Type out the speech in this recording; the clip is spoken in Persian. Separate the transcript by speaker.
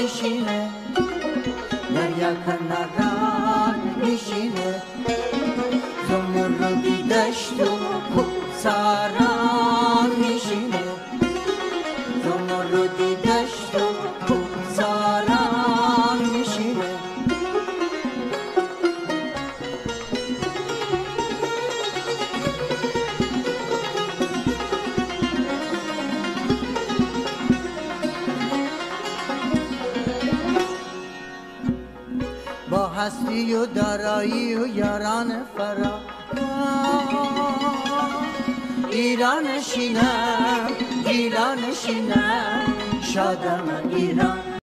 Speaker 1: میشینه در یک نران میشینه زمردی دشت و کوهساران میشینه زمردی دشت و کوهساران میشینه با هستی و دارایی و یاران فرا ایران شینم ایران شینم شادم ایران